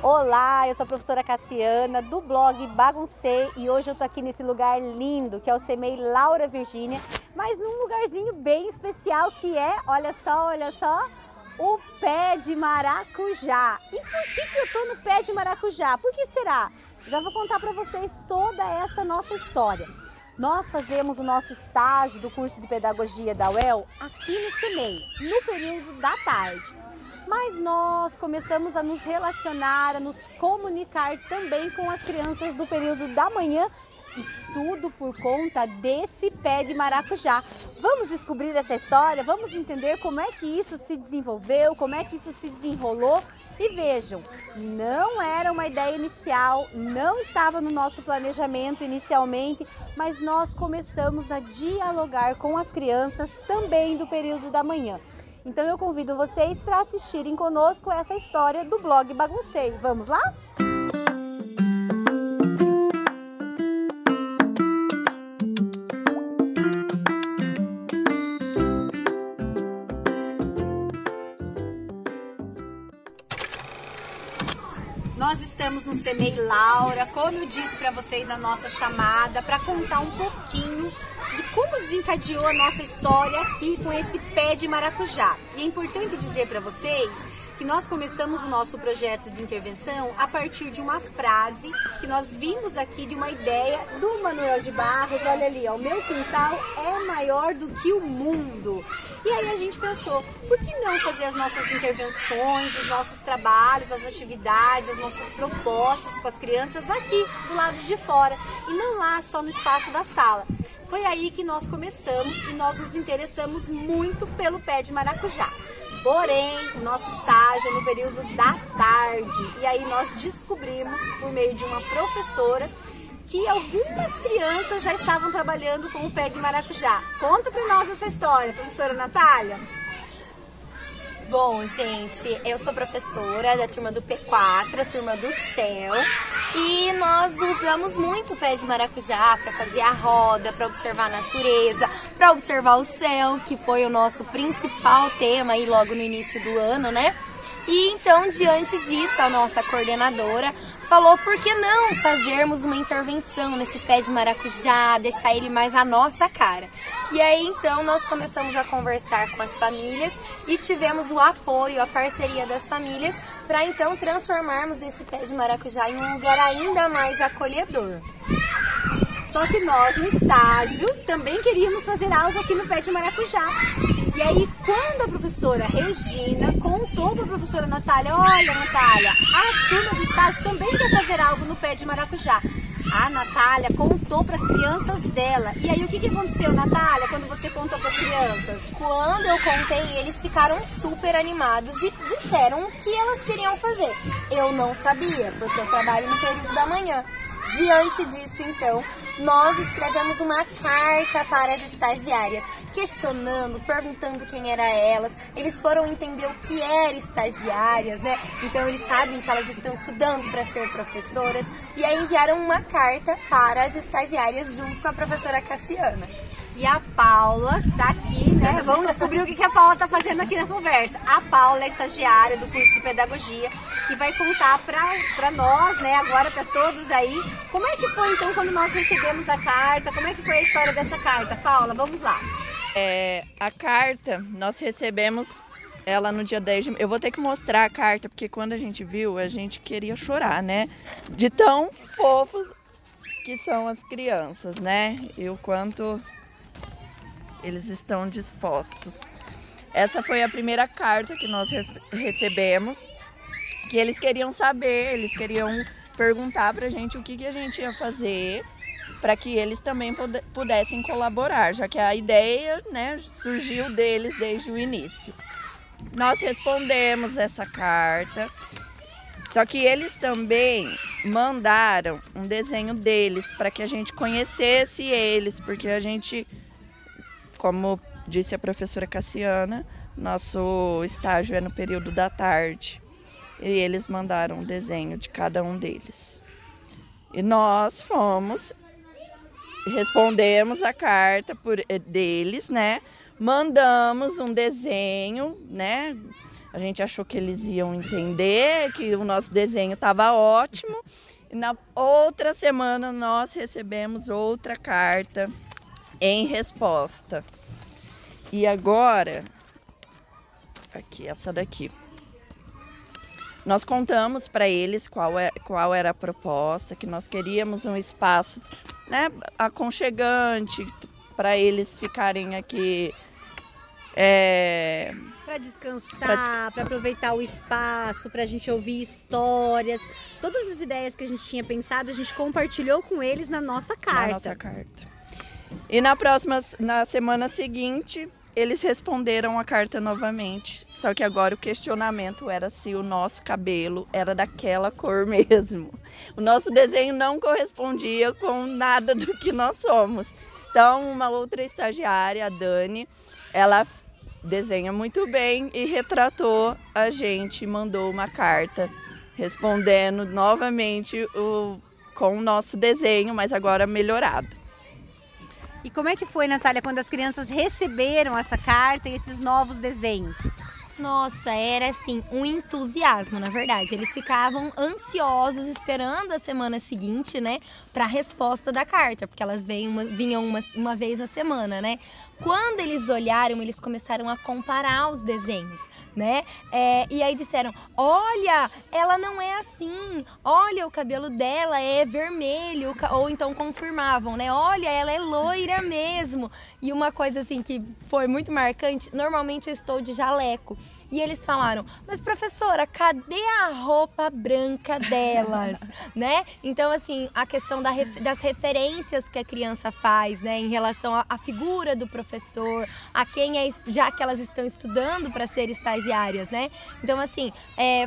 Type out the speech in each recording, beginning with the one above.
Olá, eu sou a professora Cassiana do blog Baguncei e hoje eu tô aqui nesse lugar lindo que é o CEMEI Laura Virgínia, mas num lugarzinho bem especial que é, olha só, o pé de maracujá. E por que eu tô no pé de maracujá? Por que será? Já vou contar para vocês toda essa nossa história. Nós fazemos o nosso estágio do curso de pedagogia da UEL aqui no CEMEI, no período da tarde. Mas nós começamos a nos relacionar, a nos comunicar também com as crianças do período da manhã e tudo por conta desse pé de maracujá. Vamos descobrir essa história, vamos entender como é que isso se desenvolveu, como é que isso se desenrolou. E vejam, não era uma ideia inicial, não estava no nosso planejamento inicialmente, mas nós começamos a dialogar com as crianças também do período da manhã. Então eu convido vocês para assistirem conosco essa história do blog Baguncei. Vamos lá? Nós estamos no CEMEI Laura, como eu disse para vocês na nossa chamada, para contar um pouquinho de como desencadeou a nossa história aqui com esse pé de maracujá. E é importante dizer para vocês que nós começamos o nosso projeto de intervenção a partir de uma frase que nós vimos aqui de uma ideia do Manuel de Barros. Olha ali, ó, o meu quintal é maior do que o mundo. E aí a gente pensou, por que não fazer as nossas intervenções, os nossos trabalhos, as atividades, as nossas propostas com as crianças aqui do lado de fora e não lá só no espaço da sala. Foi aí que nós começamos e nós nos interessamos muito pelo pé de maracujá. Porém, o nosso estágio é no período da tarde e aí nós descobrimos, por meio de uma professora, que algumas crianças já estavam trabalhando com o pé de maracujá. Conta pra nós essa história, professora Natália. Bom, gente, eu sou professora da turma do P4, a turma do céu, e nós usamos muito o pé de maracujá para fazer a roda, para observar a natureza, para observar o céu, que foi o nosso principal tema aí logo no início do ano, né? E então, diante disso, a nossa coordenadora falou por que não fazermos uma intervenção nesse pé de maracujá, deixar ele mais a nossa cara. E aí, então, nós começamos a conversar com as famílias e tivemos o apoio, a parceria das famílias para, então, transformarmos esse pé de maracujá em um lugar ainda mais acolhedor. Só que nós, no estágio, também queríamos fazer algo aqui no pé de maracujá. E aí, quando a professora Regina contou para a professora Natália, olha, Natália, a turma do estágio também quer fazer algo no pé de maracujá. A Natália contou para as crianças dela. E aí, o que aconteceu, Natália, quando você contou para as crianças? Quando eu contei, eles ficaram super animados e disseram o que elas queriam fazer. Eu não sabia, porque eu trabalho no período da manhã. Diante disso, então, nós escrevemos uma carta para as estagiárias, questionando, perguntando quem eram elas. Eles foram entender o que eram estagiárias, né? Então, eles sabem que elas estão estudando para ser professoras. E aí enviaram uma carta para as estagiárias junto com a professora Cassiana. E a Paula tá aqui, né? Vamos descobrir o que a Paula tá fazendo aqui na conversa. A Paula é estagiária do curso de pedagogia e vai contar pra nós, né? Agora pra todos aí, como é que foi então quando nós recebemos a carta? Como é que foi a história dessa carta? Paula, vamos lá. A carta, nós recebemos ela no dia 10 de... Eu vou ter que mostrar a carta, porque quando a gente viu, a gente queria chorar, né? De tão fofos que são as crianças, né? E o quanto eles estão dispostos. Essa foi a primeira carta que nós recebemos, que eles queriam saber, eles queriam perguntar pra gente o que a gente ia fazer para que eles também pudessem colaborar, já que a ideia, né, surgiu deles desde o início. Nós respondemos essa carta, só que eles também mandaram um desenho deles para que a gente conhecesse eles, porque a gente, como disse a professora Cassiana, nosso estágio é no período da tarde. E eles mandaram um desenho de cada um deles. E nós respondemos a carta deles, né? mandamos um desenho, né? A gente achou que eles iam entender, que o nosso desenho estava ótimo. E na outra semana nós recebemos outra carta em resposta. E agora, aqui, essa daqui. Nós contamos para eles qual era a proposta, que nós queríamos um espaço, né, aconchegante para eles ficarem aqui. Para descansar, para aproveitar o espaço, para a gente ouvir histórias. Todas as ideias que a gente tinha pensado, a gente compartilhou com eles na nossa carta. Na nossa carta. E na semana seguinte, eles responderam a carta novamente. Só que agora o questionamento era se o nosso cabelo era daquela cor mesmo. O nosso desenho não correspondia com nada do que nós somos. Então, uma outra estagiária, a Dani, ela desenha muito bem e retratou a gente, mandou uma carta respondendo novamente com o nosso desenho, mas agora melhorado. E como é que foi, Natália, quando as crianças receberam essa carta e esses novos desenhos? Nossa, era assim, um entusiasmo, na verdade. Eles ficavam ansiosos esperando a semana seguinte, né, para a resposta da carta, porque elas vinham uma vez na semana, né? Quando eles olharam, eles começaram a comparar os desenhos, né? E aí disseram, olha, ela não é assim, olha, o cabelo dela é vermelho, ou então confirmavam, né? Olha, ela é loira mesmo. E uma coisa assim que foi muito marcante, normalmente eu estou de jaleco. E eles falaram, mas professora, cadê a roupa branca delas, né? Então, assim, a questão das referências que a criança faz, né? Em relação à figura do professor, a quem é, já que elas estão estudando para ser estagiárias, né? Então, assim,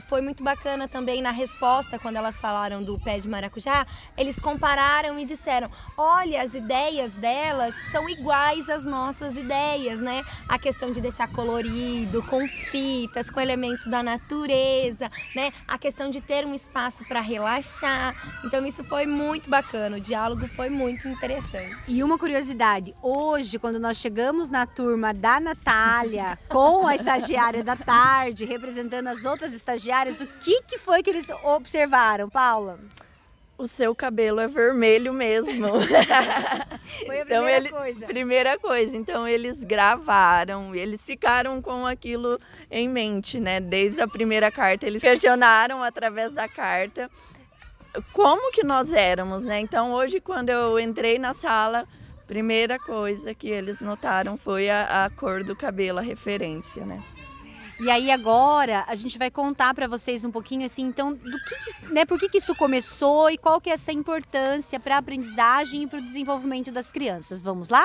foi muito bacana também na resposta, quando elas falaram do pé de maracujá, eles compararam e disseram, olha, as ideias delas são iguais às nossas ideias, né? A questão de deixar colorido, com fitas, com elementos da natureza, né? A questão de ter um espaço para relaxar. Então isso foi muito bacana, o diálogo foi muito interessante. E uma curiosidade, hoje quando nós chegamos na turma da Natália, com a estagiária da tarde, representando as outras estagiárias, o que foi que eles observaram, Paula? O seu cabelo é vermelho mesmo. Foi a primeira coisa. Primeira coisa. Então, eles gravaram, eles ficaram com aquilo em mente, né? Desde a primeira carta, eles questionaram através da carta como que nós éramos, né? Então, hoje, quando eu entrei na sala, a primeira coisa que eles notaram foi a cor do cabelo, a referência, né? E aí agora a gente vai contar para vocês um pouquinho assim, então, por que isso começou e qual que é essa importância para a aprendizagem e para o desenvolvimento das crianças. Vamos lá?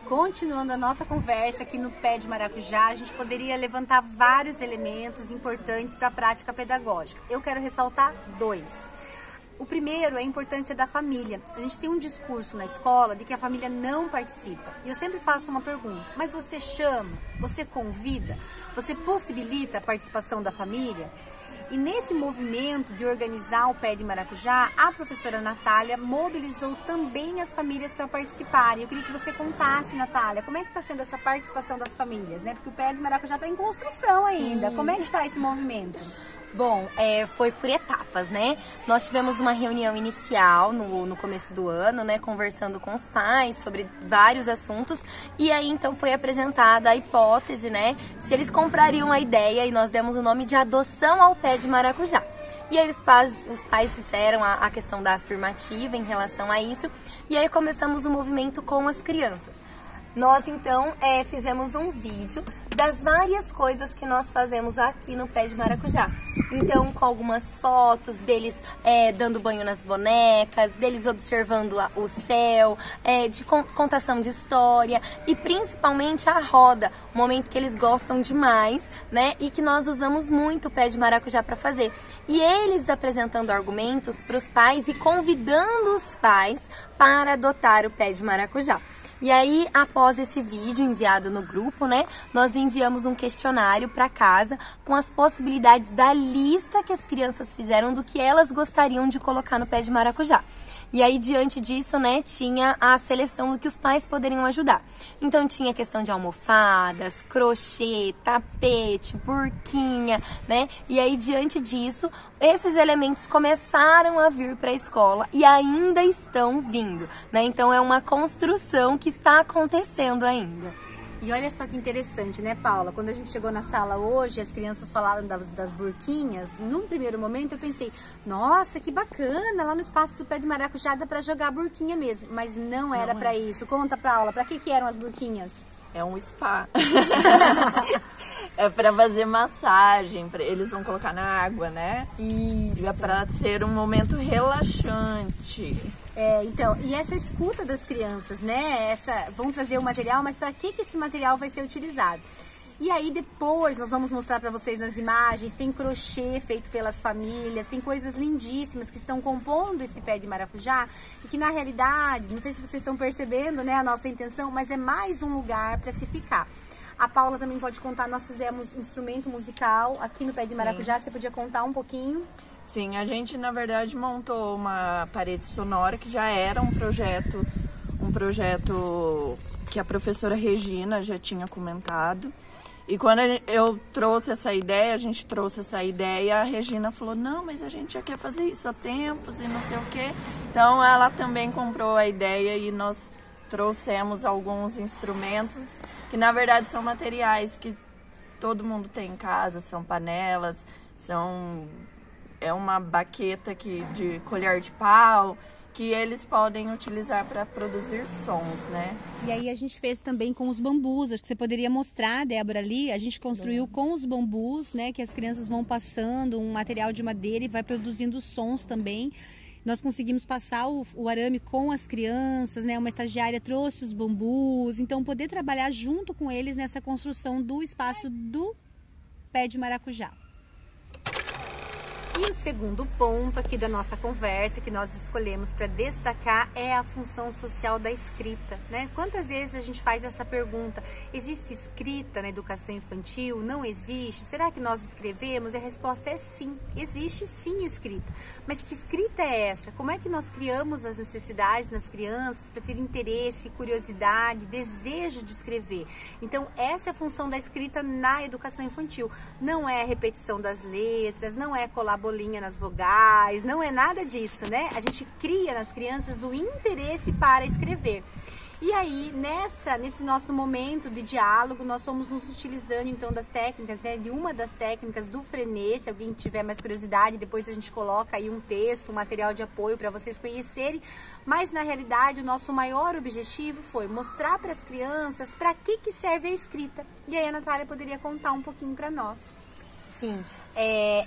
Continuando a nossa conversa aqui no Pé de Maracujá, a gente poderia levantar vários elementos importantes para a prática pedagógica. Eu quero ressaltar 2. O primeiro é a importância da família. A gente tem um discurso na escola de que a família não participa. E eu sempre faço uma pergunta, mas você chama, você convida, você possibilita a participação da família? E nesse movimento de organizar o Pé de Maracujá, a professora Natália mobilizou também as famílias para participarem. Eu queria que você contasse, Natália, como é que está sendo essa participação das famílias, né? Porque o Pé de Maracujá está em construção ainda. Sim. Como é que está esse movimento? Bom, foi por etapas, né? Nós tivemos uma reunião inicial no começo do ano, né? Conversando com os pais sobre vários assuntos. E aí, então, foi apresentada a hipótese, né? Se eles comprariam a ideia, e nós demos o nome de adoção ao pé de maracujá. E aí os pais disseram a questão da afirmativa em relação a isso. E aí começamos o movimento com as crianças. Nós, então, fizemos um vídeo das várias coisas que nós fazemos aqui no Pé de Maracujá. Então, com algumas fotos deles dando banho nas bonecas, deles observando o céu, de contação de história e principalmente a roda, um momento que eles gostam demais, né? E que nós usamos muito o Pé de Maracujá para fazer. E eles apresentando argumentos para os pais e convidando os pais para adotar o Pé de Maracujá. E aí, após esse vídeo enviado no grupo, né, nós enviamos um questionário para casa com as possibilidades da lista que as crianças fizeram do que elas gostariam de colocar no pé de maracujá. E aí, diante disso, né, tinha a seleção do que os pais poderiam ajudar. Então, tinha questão de almofadas, crochê, tapete, burquinha, né? E aí, diante disso, esses elementos começaram a vir para a escola e ainda estão vindo, né? Então, é uma construção que está acontecendo ainda. E olha só que interessante, né, Paula? Quando a gente chegou na sala hoje, as crianças falaram das burquinhas. Num primeiro momento eu pensei, nossa, que bacana, lá no espaço do pé de maracujá dá pra jogar burquinha mesmo. Mas não era pra isso. Conta, Paula, pra que eram as burquinhas? É um spa. É para fazer massagem, eles vão colocar na água, né? Isso. É para ser um momento relaxante. Então, e essa escuta das crianças, né? Vão trazer o material, mas para que esse material vai ser utilizado? E aí depois nós vamos mostrar para vocês nas imagens, tem crochê feito pelas famílias, tem coisas lindíssimas que estão compondo esse pé de maracujá e que na realidade, não sei se vocês estão percebendo, né, a nossa intenção, mas é mais um lugar para se ficar. A Paula também pode contar, nós fizemos instrumento musical aqui no pé de maracujá, você podia contar um pouquinho? Sim, a gente na verdade montou uma parede sonora que já era um projeto que a professora Regina já tinha comentado. E quando eu trouxe essa ideia, a gente trouxe essa ideia, a Regina falou, não, mas a gente já quer fazer isso há tempos e não sei o quê. Então ela também comprou a ideia e nós trouxemos alguns instrumentos que na verdade são materiais que todo mundo tem em casa, são panelas, é uma baqueta de colher de pau, que eles podem utilizar para produzir sons, né? E aí a gente fez também com os bambus, acho que você poderia mostrar, Débora, ali, a gente construiu com os bambus, né, que as crianças vão passando um material de madeira e vai produzindo sons também. Nós conseguimos passar o arame com as crianças, né? Uma estagiária trouxe os bambus, então poder trabalhar junto com eles nessa construção do espaço do pé de maracujá. E o segundo ponto aqui da nossa conversa que nós escolhemos para destacar é a função social da escrita, né? Quantas vezes a gente faz essa pergunta, existe escrita na educação infantil? Não existe? Será que nós escrevemos? E a resposta é sim, existe sim escrita. Mas que escrita é essa? Como é que nós criamos as necessidades nas crianças para ter interesse, curiosidade, desejo de escrever? Então essa é a função da escrita na educação infantil. Não é a repetição das letras, não é colar bolinha nas vogais, não é nada disso, né? A gente cria nas crianças o interesse para escrever. E aí, nesse nosso momento de diálogo, nós fomos nos utilizando então das técnicas, né? De uma das técnicas do Frenê, se alguém tiver mais curiosidade, depois a gente coloca aí um texto, um material de apoio para vocês conhecerem. Mas na realidade, o nosso maior objetivo foi mostrar para as crianças para que serve a escrita. E aí a Natália poderia contar um pouquinho para nós. Sim,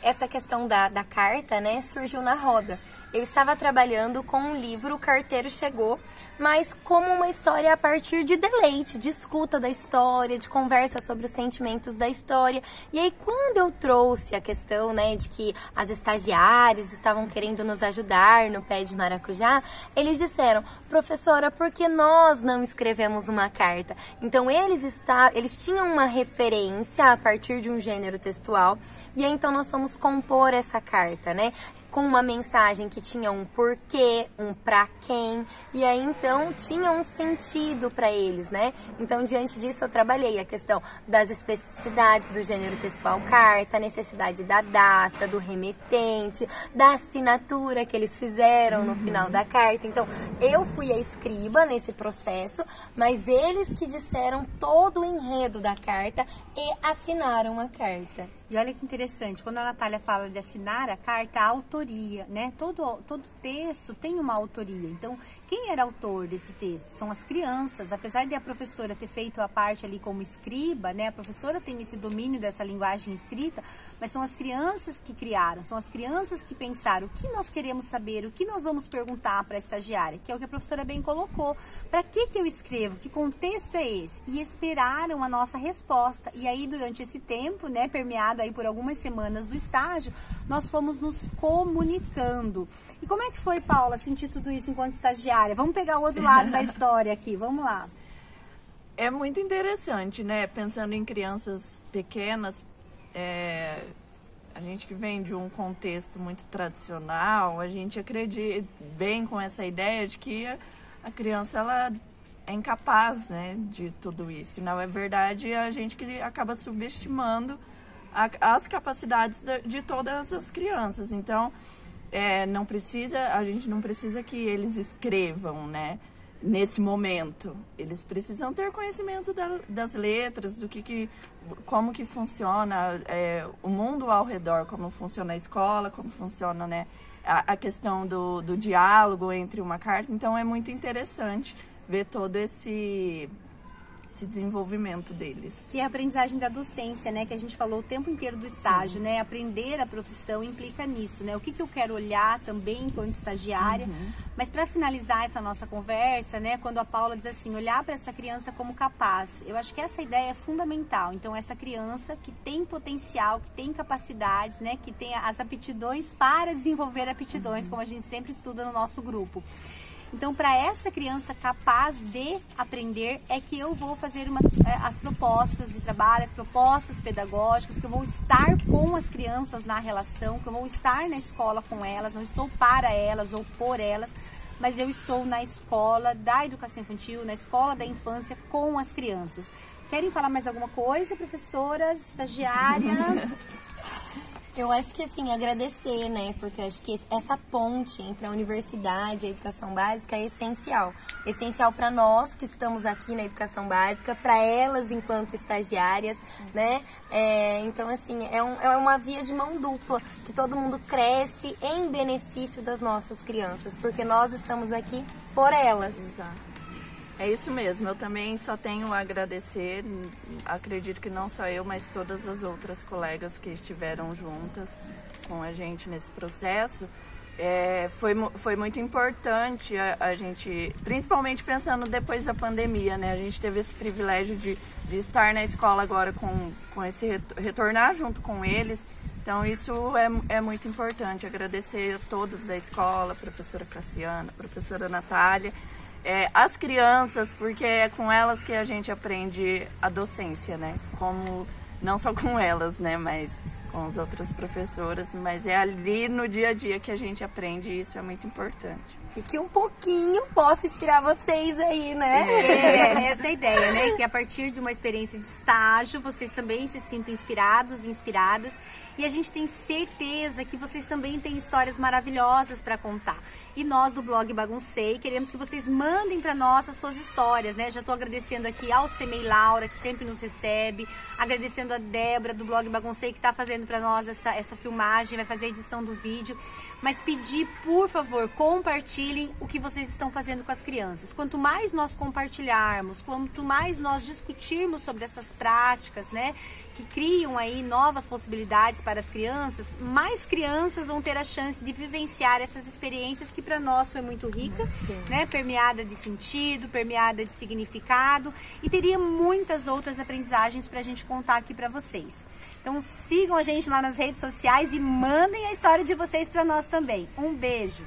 essa questão da carta, né, surgiu na roda. Eu estava trabalhando com um livro, O Carteiro Chegou, mas como uma história a partir de deleite, de escuta da história, de conversa sobre os sentimentos da história. E aí, quando eu trouxe a questão, né, de que as estagiárias estavam querendo nos ajudar no pé de maracujá, eles disseram, professora, por que nós não escrevemos uma carta? Então, eles tinham uma referência a partir de um gênero textual, e aí, então nós fomos compor essa carta, né? Com uma mensagem que tinha um porquê, um pra quem, e aí então tinha um sentido para eles, né? Então, diante disso, eu trabalhei a questão das especificidades do gênero textual carta, a necessidade da data, do remetente, da assinatura que eles fizeram no final da carta. Então, eu fui a escriba nesse processo, mas eles que disseram todo o enredo da carta e assinaram a carta. E olha que interessante, quando a Natália fala de assinar a carta, a autoria, né? Todo texto tem uma autoria. Então, quem era autor desse texto? São as crianças. Apesar de a professora ter feito a parte ali como escriba, né? A professora tem esse domínio dessa linguagem escrita, mas são as crianças que criaram, são as crianças que pensaram o que nós queremos saber, o que nós vamos perguntar para a estagiária, que é o que a professora bem colocou. Para que eu escrevo? Que contexto é esse? E esperaram a nossa resposta. E aí, durante esse tempo, né, permeado aí por algumas semanas do estágio, nós fomos nos comunicando. E como é que foi, Paula, sentir tudo isso enquanto estagiária? Vamos pegar o outro lado da história aqui, vamos lá. É muito interessante, né? Pensando em crianças pequenas, a gente que vem de um contexto muito tradicional, a gente vem com essa ideia de que a criança ela é incapaz, né, de tudo isso. Na verdade, a gente que acaba subestimando as capacidades de todas as crianças. Então, a gente não precisa que eles escrevam, né? Nesse momento, eles precisam ter conhecimento das letras, como que funciona o mundo ao redor, como funciona a escola, como funciona, né, a questão do diálogo entre uma carta. Então é muito interessante ver todo esse desenvolvimento deles. E a aprendizagem da docência, né, que a gente falou o tempo inteiro do estágio, né, aprender a profissão implica nisso, né, o que eu quero olhar também enquanto estagiária, mas para finalizar essa nossa conversa, né, quando a Paula diz assim, olhar para essa criança como capaz, eu acho que essa ideia é fundamental. Então essa criança que tem potencial, que tem capacidades, né, que tem as aptidões para desenvolver aptidões, como a gente sempre estuda no nosso grupo. Então, para essa criança capaz de aprender, é que eu vou fazer as propostas de trabalho, as propostas pedagógicas, que eu vou estar com as crianças na relação, que eu vou estar na escola com elas, não estou para elas ou por elas, mas eu estou na escola da educação infantil, na escola da infância com as crianças. Querem falar mais alguma coisa, professoras, estagiária? Eu acho que, assim, agradecer, né? Porque eu acho que essa ponte entre a universidade e a educação básica é essencial. Essencial para nós que estamos aqui na educação básica, para elas enquanto estagiárias, né? Então, assim, é uma via de mão dupla, que todo mundo cresce em benefício das nossas crianças, porque nós estamos aqui por elas. Exato. É isso mesmo, eu também só tenho a agradecer, acredito que não só eu, mas todas as outras colegas que estiveram juntas com a gente nesse processo. Foi muito importante a gente, principalmente pensando depois da pandemia, né? A gente teve esse privilégio de estar na escola agora com esse retornar junto com eles. Então isso é muito importante, agradecer a todos da escola, a professora Cassiana, a professora Natália, as crianças, porque é com elas que a gente aprende a docência, né? Não só com elas, né? Mas com as outras professoras, mas é ali no dia a dia que a gente aprende e isso é muito importante. E que um pouquinho possa inspirar vocês aí, né? Essa é a ideia, né? Que a partir de uma experiência de estágio, vocês também se sintam inspirados e inspiradas. E a gente tem certeza que vocês também têm histórias maravilhosas para contar. E nós do blog Baguncei queremos que vocês mandem para nós as suas histórias, né? Já estou agradecendo aqui ao Semei Laura, que sempre nos recebe, agradecendo a Débora do blog Baguncei, que está fazendo para nós essa filmagem, vai fazer a edição do vídeo. Mas pedir, por favor, compartilhem o que vocês estão fazendo com as crianças. Quanto mais nós compartilharmos, quanto mais nós discutirmos sobre essas práticas, né, que criam aí novas possibilidades para as crianças, mais crianças vão ter a chance de vivenciar essas experiências que para nós foi muito rica, né, permeada de sentido, permeada de significado, e teria muitas outras aprendizagens para a gente contar aqui para vocês. Então sigam a gente lá nas redes sociais e mandem a história de vocês para nós também. Um beijo!